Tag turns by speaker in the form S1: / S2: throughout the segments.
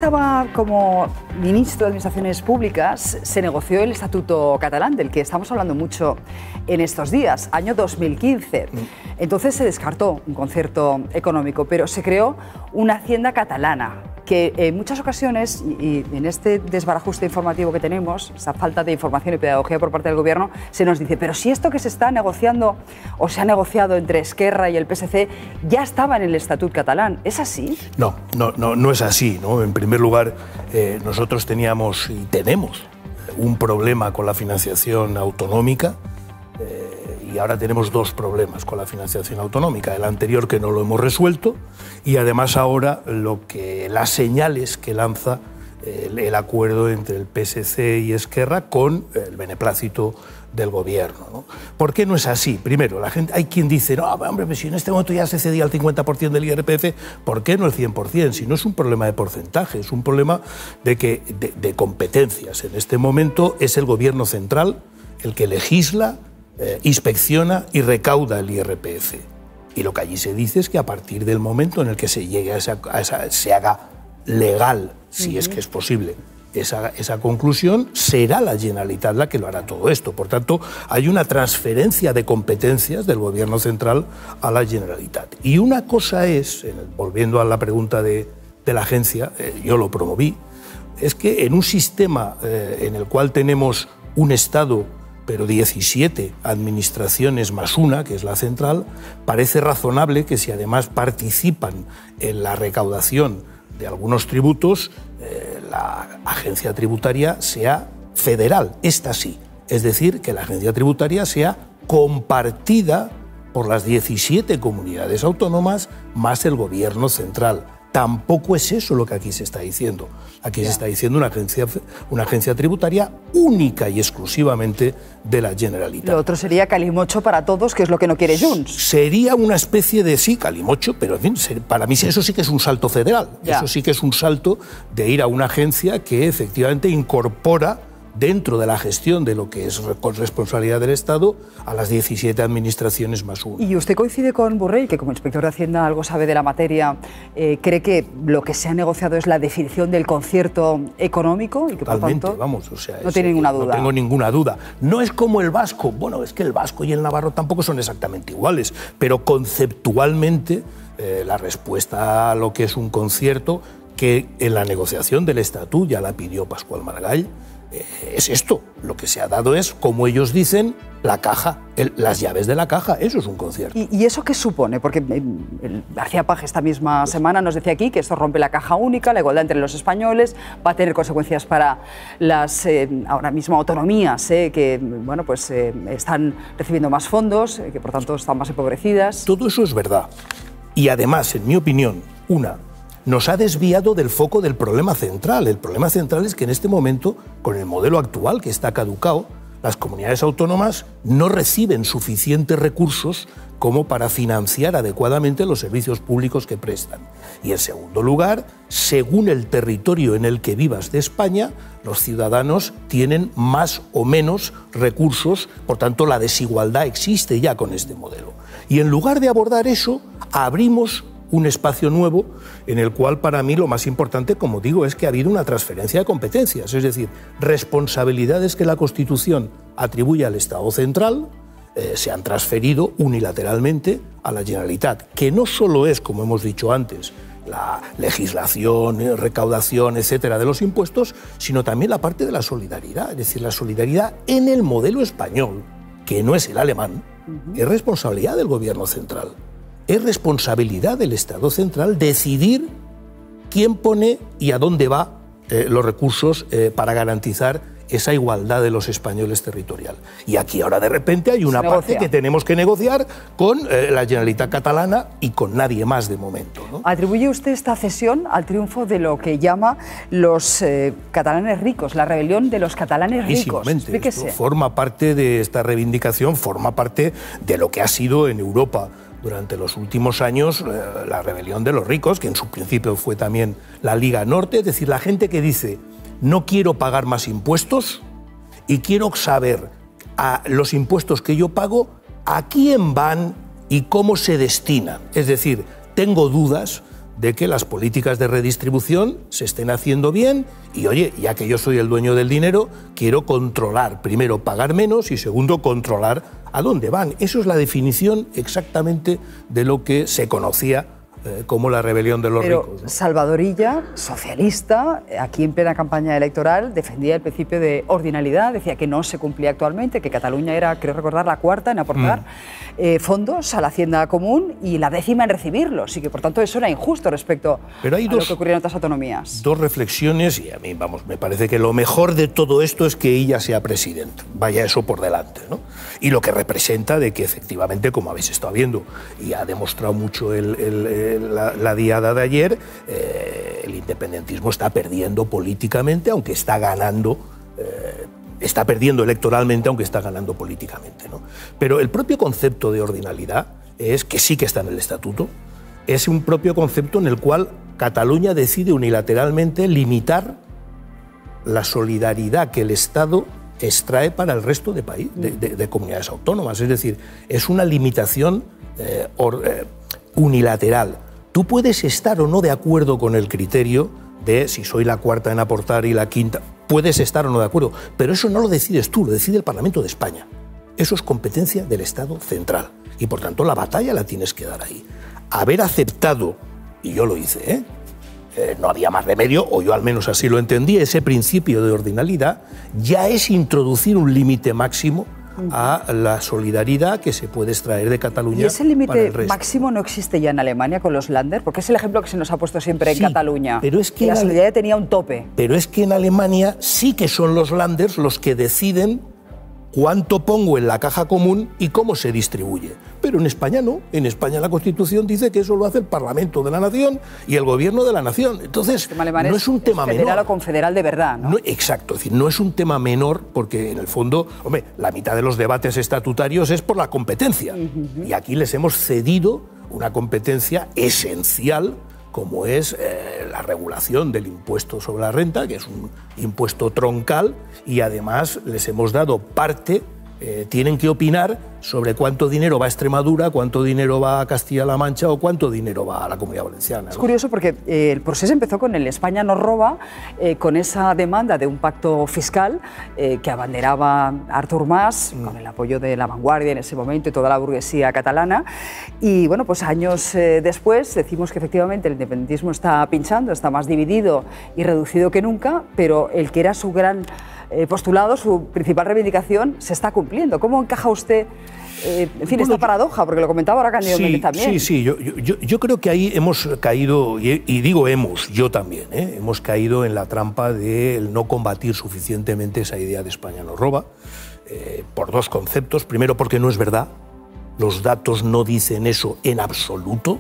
S1: Estaba como ministro de Administraciones Públicas, se negoció el Estatuto Catalán, del que estamos hablando mucho en estos días, año 2015. Entonces se descartó un concierto económico, pero se creó una Hacienda catalana, que en muchas ocasiones, y en este desbarajuste informativo que tenemos, esa falta de información y pedagogía por parte del Gobierno, se nos dice, pero si esto que se está negociando o se ha negociado entre Esquerra y el PSC ya estaba en el Estatut catalán, ¿es así?
S2: No es así, ¿no? En primer lugar, nosotros teníamos y tenemos un problema con la financiación autonómica y ahora tenemos dos problemas con la financiación autonómica. El anterior que no lo hemos resuelto y además ahora las señales que lanza el acuerdo entre el PSC y Esquerra con el beneplácito del Gobierno, ¿no? ¿Por qué no es así? Primero, hay quien dice, no, hombre, pues si en este momento ya se cedía el 50% del IRPF, ¿por qué no el 100%? Si no es un problema de porcentaje, es un problema de competencias. En este momento es el Gobierno central el que legisla, inspecciona y recauda el IRPF. Y lo que allí se dice es que a partir del momento en el que se llegue se haga legal, si es que es posible, esa conclusión, será la Generalitat la que lo hará todo esto. Por tanto, hay una transferencia de competencias del Gobierno central a la Generalitat. Y una cosa es, volviendo a la pregunta de la agencia, yo lo promoví, es que en un sistema en el cual tenemos un Estado pero 17 administraciones más una, que es la central, parece razonable que si además participan en la recaudación de algunos tributos, la agencia tributaria sea federal, esta sí. Es decir, que la agencia tributaria sea compartida por las 17 comunidades autónomas más el Gobierno central. Tampoco es eso lo que aquí se está diciendo. Aquí se está diciendo una agencia tributaria única y exclusivamente de la Generalitat.
S1: Lo otro sería calimocho para todos, que es lo que no quiere Junts.
S2: Sería una especie de, sí, calimocho, pero en fin, para mí eso sí que es un salto federal. Eso sí que es un salto de ir a una agencia que efectivamente incorpora dentro de la gestión de lo que es responsabilidad del Estado a las 17 administraciones más una.
S1: ¿Y usted coincide con Borrell, que como inspector de Hacienda algo sabe de la materia, cree que lo que se ha negociado es la definición del concierto económico? Y que
S2: totalmente,
S1: por tanto,
S2: vamos, o sea,
S1: no tiene ninguna duda.
S2: No tengo ninguna duda. No es como el vasco. Bueno, es que el vasco y el navarro tampoco son exactamente iguales, pero conceptualmente la respuesta a lo que es un concierto, que en la negociación del Estatut ya la pidió Pascual Maragall, es esto. Lo que se ha dado es, como ellos dicen, la caja, las llaves de la caja. Eso es un concierto.
S1: ¿Y eso qué supone? Porque García Page esta misma semana nos decía aquí que esto rompe la caja única, la igualdad entre los españoles, va a tener consecuencias para las ahora mismo autonomías que bueno, pues, están recibiendo más fondos, que por tanto están más empobrecidas.
S2: Todo eso es verdad. Y además, en mi opinión, nos ha desviado del foco del problema central. El problema central es que en este momento, con el modelo actual que está caducado, las comunidades autónomas no reciben suficientes recursos como para financiar adecuadamente los servicios públicos que prestan. Y en segundo lugar, según el territorio en el que vivas de España, los ciudadanos tienen más o menos recursos, por tanto la desigualdad existe ya con este modelo. Y en lugar de abordar eso, abrimos un espacio nuevo en el cual para mí lo más importante, como digo, es que ha habido una transferencia de competencias, es decir, responsabilidades que la Constitución atribuye al Estado central se han transferido unilateralmente a la Generalitat, que no solo es, como hemos dicho antes, la legislación, recaudación, etcétera, de los impuestos, sino también la parte de la solidaridad, es decir, la solidaridad en el modelo español, que no es el alemán, es responsabilidad del Gobierno central. Es responsabilidad del Estado central decidir quién pone y a dónde va los recursos para garantizar esa igualdad de los españoles territorial. Y aquí ahora de repente hay una parte que tenemos que negociar con la Generalitat catalana y con nadie más de momento, ¿no?
S1: ¿Atribuye usted esta cesión al triunfo de lo que llama los catalanes ricos, la rebelión de los catalanes ricos?
S2: Explíquese. Forma parte de esta reivindicación, forma parte de lo que ha sido en Europa durante los últimos años la rebelión de los ricos, que en su principio fue también la Liga Norte, es decir, la gente que dice no quiero pagar más impuestos y quiero saber a los impuestos que yo pago a quién van y cómo se destinan. Es decir, tengo dudas de que las políticas de redistribución se estén haciendo bien y, oye, ya que yo soy el dueño del dinero, quiero controlar, primero pagar menos y segundo controlar a dónde van. Eso es la definición exactamente de lo que se conocía como la rebelión de los ricos, ¿no?
S1: Salvador Illa, socialista, aquí en plena campaña electoral, defendía el principio de ordinalidad, decía que no se cumplía actualmente, que Cataluña era, creo recordar, la cuarta en aportar fondos a la hacienda común y la 10ª en recibirlos, y que por tanto eso era injusto respecto a lo que ocurría en otras autonomías.
S2: Dos reflexiones, y a mí, vamos, me parece que lo mejor de todo esto es que ella sea presidenta, vaya eso por delante, ¿no? Y lo que representa de que efectivamente, como habéis estado viendo, y ha demostrado mucho la diada de ayer, el independentismo está perdiendo políticamente, aunque está ganando, está perdiendo electoralmente, aunque está ganando políticamente, ¿no? Pero el propio concepto de ordinalidad es que sí que está en el estatuto, es un propio concepto en el cual Cataluña decide unilateralmente limitar la solidaridad que el Estado extrae para el resto de comunidades autónomas. Es decir, es una limitación unilateral. Tú puedes estar o no de acuerdo con el criterio de si soy la cuarta en aportar y la quinta. Puedes estar o no de acuerdo, pero eso no lo decides tú, lo decide el Parlamento de España. Eso es competencia del Estado central y, por tanto, la batalla la tienes que dar ahí. Haber aceptado, y yo lo hice, no había más remedio, o yo al menos así lo entendí, ese principio de ordinalidad ya es introducir un límite máximo a la solidaridad que se puede extraer de Cataluña.
S1: ¿Y ese límite máximo no existe ya en Alemania con los Länder? Porque es el ejemplo que se nos ha puesto siempre en Cataluña.
S2: Pero es que
S1: la solidaridad tenía un tope.
S2: Pero es que en Alemania sí que son los Länder los que deciden cuánto pongo en la caja común y cómo se distribuye. Pero en España no. En España la Constitución dice que eso lo hace el Parlamento de la Nación y el Gobierno de la Nación. Entonces, no es un tema menor.
S1: Federal o confederal de verdad, ¿no?
S2: Exacto. Es decir, no es un tema menor porque, en el fondo, hombre, la mitad de los debates estatutarios es por la competencia. Y aquí les hemos cedido una competencia esencial como es la regulación del impuesto sobre la renta, que es un impuesto troncal, y además les hemos dado parte, tienen que opinar sobre cuánto dinero va a Extremadura, cuánto dinero va a Castilla-La Mancha o cuánto dinero va a la Comunidad Valenciana, ¿no?
S1: Es curioso porque el proceso empezó con el España nos roba, con esa demanda de un pacto fiscal que abanderaba Artur Mas, con el apoyo de La Vanguardia en ese momento y toda la burguesía catalana. Y bueno, pues años después decimos que efectivamente el independentismo está pinchando, está más dividido y reducido que nunca, pero el que era su gran postulado, su principal reivindicación, se está cumpliendo. ¿Cómo encaja usted, en fin, esta paradoja? Porque lo comentaba ahora Cándido Méndez también.
S2: Sí, yo creo que ahí hemos caído, y digo hemos, yo también, hemos caído en la trampa de no combatir suficientemente esa idea de España nos roba, por dos conceptos. Primero, porque no es verdad, los datos no dicen eso en absoluto.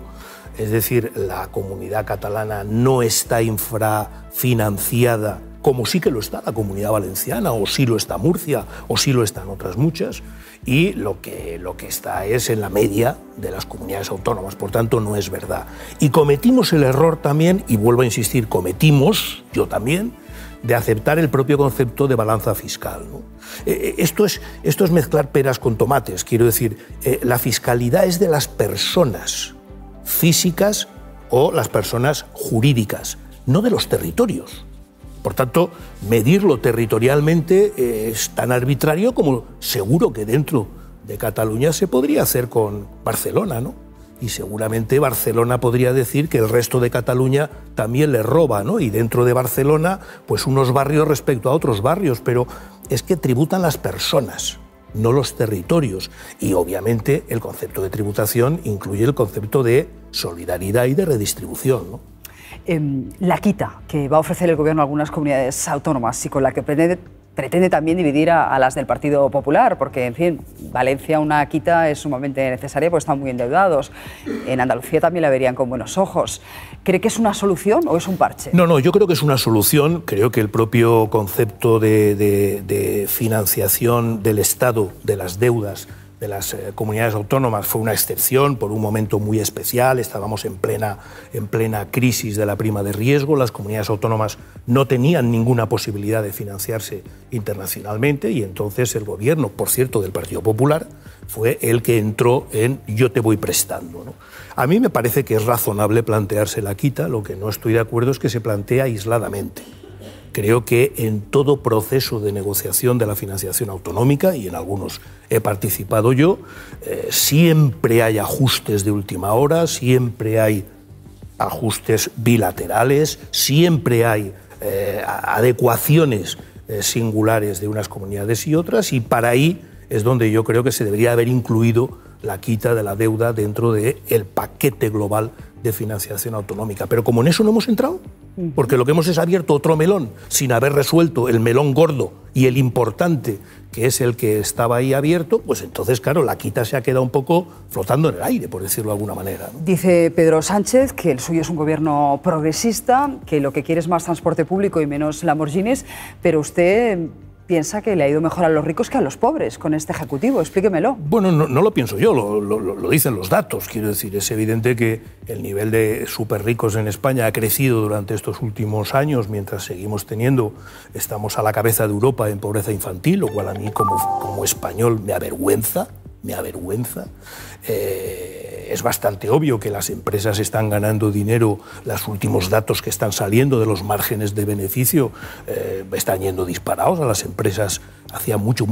S2: Es decir, la comunidad catalana no está infrafinanciada, como sí que lo está la Comunidad Valenciana, o sí lo está Murcia, o sí lo están otras muchas, y lo que está es en la media de las comunidades autónomas, por tanto no es verdad. Y cometimos el error también, y vuelvo a insistir, cometimos, yo también, de aceptar el propio concepto de balanza fiscal, ¿no? Esto es mezclar peras con tomates, quiero decir, la fiscalidad es de las personas físicas o las personas jurídicas, no de los territorios. Por tanto, medirlo territorialmente es tan arbitrario como seguro que dentro de Cataluña se podría hacer con Barcelona, ¿no? Y seguramente Barcelona podría decir que el resto de Cataluña también le roba, ¿no? Y dentro de Barcelona, pues unos barrios respecto a otros barrios, pero es que tributan las personas, no los territorios. Y obviamente el concepto de tributación incluye el concepto de solidaridad y de redistribución, ¿no?
S1: La quita que va a ofrecer el Gobierno a algunas comunidades autónomas y con la que pretende también dividir a las del Partido Popular, porque, en fin, Valencia una quita es sumamente necesaria porque están muy endeudados. En Andalucía también la verían con buenos ojos. ¿Cree que es una solución o es un parche?
S2: No, yo creo que es una solución. Creo que el propio concepto de financiación del Estado de las deudas comunidades autónomas fue una excepción por un momento muy especial. Estábamos en plena crisis de la prima de riesgo. Las comunidades autónomas no tenían ninguna posibilidad de financiarse internacionalmente y entonces el gobierno, por cierto, del Partido Popular, fue el que entró en yo te voy prestando, ¿no? A mí me parece que es razonable plantearse la quita. Lo que no estoy de acuerdo es que se plantea aisladamente. Creo que en todo proceso de negociación de la financiación autonómica, y en algunos he participado yo, siempre hay ajustes de última hora, siempre hay ajustes bilaterales, siempre hay adecuaciones singulares de unas comunidades y otras, y para ahí es donde yo creo que se debería haber incluido la quita de la deuda dentro del paquete global de financiación autonómica. Pero como en eso no hemos entrado, porque lo que hemos es abierto otro melón, sin haber resuelto el melón gordo y el importante, que es el que estaba ahí abierto, pues entonces, claro, la quita se ha quedado un poco flotando en el aire, por decirlo de alguna manera, ¿no?
S1: Dice Pedro Sánchez que el suyo es un gobierno progresista, que lo que quiere es más transporte público y menos Lamborghinis, pero usted piensa que le ha ido mejor a los ricos que a los pobres con este Ejecutivo. Explíquemelo.
S2: Bueno, no lo pienso yo, lo dicen los datos. Quiero decir, es evidente que el nivel de súper ricos en España ha crecido durante estos últimos años, mientras estamos a la cabeza de Europa en pobreza infantil, lo cual a mí como español me avergüenza. Es bastante obvio que las empresas están ganando dinero. Los últimos datos que están saliendo de los márgenes de beneficio están yendo disparados. A las empresas hacía mucho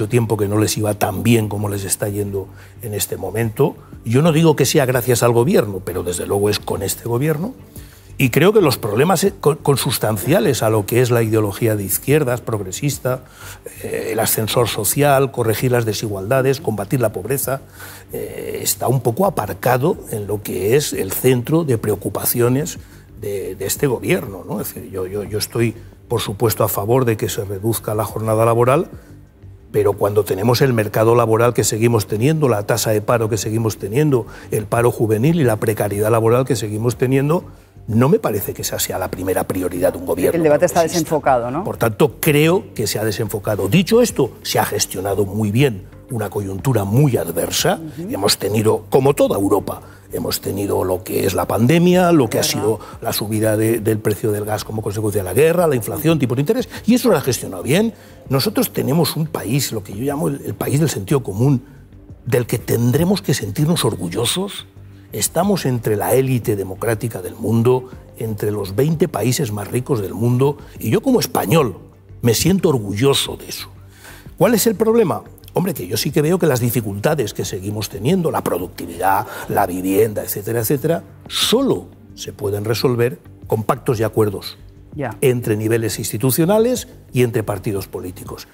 S2: tiempo que no les iba tan bien como les está yendo en este momento. Yo no digo que sea gracias al gobierno, pero desde luego es con este gobierno. Y creo que los problemas consustanciales a lo que es la ideología de izquierdas, progresista, el ascensor social, corregir las desigualdades, combatir la pobreza, está un poco aparcado en lo que es el centro de preocupaciones de este gobierno, ¿no? Es decir, yo estoy, por supuesto, a favor de que se reduzca la jornada laboral, pero cuando tenemos el mercado laboral que seguimos teniendo, la tasa de paro que seguimos teniendo, el paro juvenil y la precariedad laboral que seguimos teniendo, no me parece que esa sea la primera prioridad de un gobierno.
S1: El debate está desenfocado, ¿no?
S2: Por tanto, creo que se ha desenfocado. Dicho esto, se ha gestionado muy bien una coyuntura muy adversa. Hemos tenido, como toda Europa, hemos tenido lo que es la pandemia, lo que ha sido la subida del precio del gas como consecuencia de la guerra, la inflación, tipos de interés, y eso lo ha gestionado bien. Nosotros tenemos un país, lo que yo llamo el país del sentido común, del que tendremos que sentirnos orgullosos. Estamos entre la élite democrática del mundo, entre los 20 países más ricos del mundo, y yo como español me siento orgulloso de eso. ¿Cuál es el problema? Hombre, que yo sí que veo que las dificultades que seguimos teniendo, la productividad, la vivienda, etcétera, etcétera, solo se pueden resolver con pactos y acuerdos entre niveles institucionales y entre partidos políticos.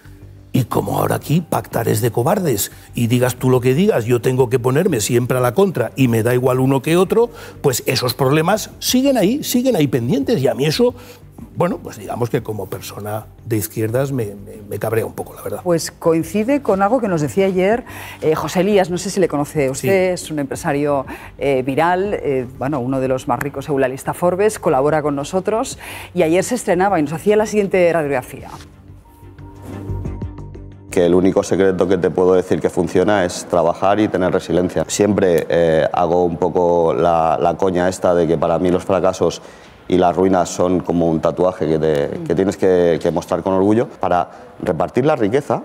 S2: Y como ahora aquí pactar es de cobardes y digas tú lo que digas, yo tengo que ponerme siempre a la contra y me da igual uno que otro, pues esos problemas siguen ahí pendientes, y a mí eso, bueno, pues digamos que como persona de izquierdas me cabrea un poco, la verdad.
S1: Pues coincide con algo que nos decía ayer José Elías, no sé si le conoce usted, sí. Es un empresario viral, uno de los más ricos según la lista Forbes, colabora con nosotros y ayer se estrenaba y nos hacía la siguiente radiografía.
S3: Que el único secreto que te puedo decir que funciona es trabajar y tener resiliencia. Siempre hago un poco la coña esta de que para mí los fracasos y las ruinas son como un tatuaje que tienes que mostrar con orgullo. Para repartir la riqueza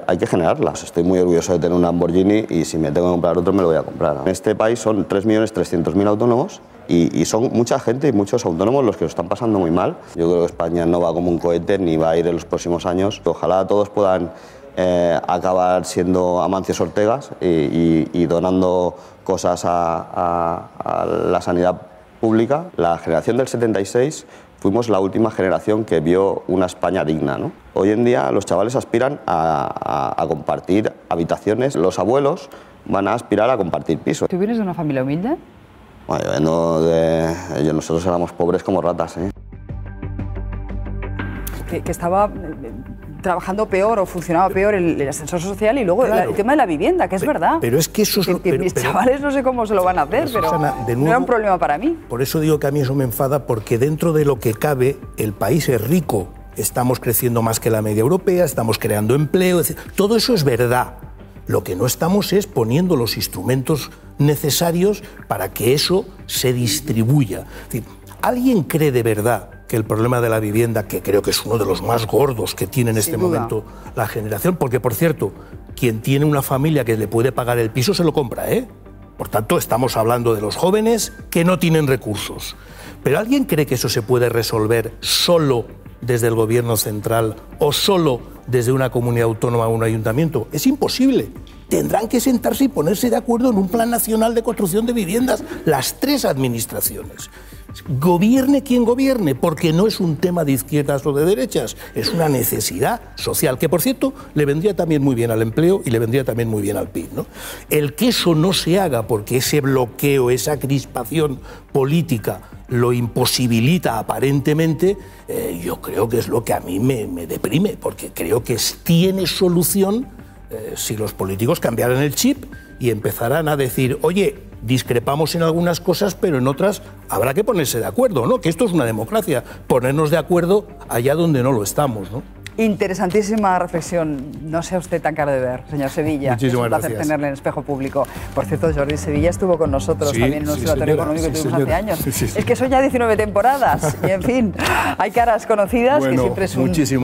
S3: hay que generarla. Estoy muy orgulloso de tener un Lamborghini y si me tengo que comprar otro me lo voy a comprar. En este país son 3.300.000 autónomos y son mucha gente y muchos autónomos los que lo están pasando muy mal. Yo creo que España no va como un cohete ni va a ir en los próximos años. Ojalá todos puedan acabar siendo Amancio Ortegas y donando cosas a la sanidad pública. La generación del 76 fuimos la última generación que vio una España digna, ¿no? Hoy en día los chavales aspiran a compartir habitaciones, los abuelos van a aspirar a compartir pisos.
S1: ¿Tú vienes de una familia humilde?
S3: Bueno, nosotros éramos pobres como ratas, ¿eh?
S1: Que estaba trabajando peor o funcionaba peor el ascensor social y luego
S2: claro.
S1: El tema de la vivienda, que es verdad.
S2: Pero es que eso es
S1: mis chavales no sé cómo se lo van a hacer, pero Susana, de nuevo, no era un problema para mí.
S2: Por eso digo que a mí eso me enfada, porque dentro de lo que cabe, el país es rico, estamos creciendo más que la media europea, estamos creando empleo, todo eso es verdad. Lo que no estamos es poniendo los instrumentos necesarios para que eso se distribuya. Es decir, ¿alguien cree de verdad que el problema de la vivienda, que creo que es uno de los más gordos que tiene en este momento la generación, porque por cierto, quien tiene una familia que le puede pagar el piso se lo compra, ¿eh? Por tanto, estamos hablando de los jóvenes que no tienen recursos. ¿Pero alguien cree que eso se puede resolver solo desde el gobierno central o solo desde una comunidad autónoma o un ayuntamiento? Es imposible. Tendrán que sentarse y ponerse de acuerdo en un plan nacional de construcción de viviendas, las tres administraciones. Gobierne quien gobierne, porque no es un tema de izquierdas o de derechas, es una necesidad social, que por cierto le vendría también muy bien al empleo y le vendría también muy bien al PIB, ¿no? El que eso no se haga porque ese bloqueo, esa crispación política lo imposibilita aparentemente, yo creo que es lo que a mí me deprime, porque creo que tiene solución si los políticos cambiaran el chip y empezaran a decir, oye, discrepamos en algunas cosas, pero en otras habrá que ponerse de acuerdo, ¿no? Que esto es una democracia, ponernos de acuerdo allá donde no lo estamos, ¿no?
S1: Interesantísima reflexión. No sea usted tan caro de ver, señor Sevilla.
S2: Muchísimas
S1: es un placer
S2: gracias.
S1: tenerle en Espejo Público. Por cierto, Jordi Sevilla estuvo con nosotros también en un observatorio económico que tuvimos hace años. Es que son ya 19 temporadas y, en fin, hay caras conocidas que siempre es un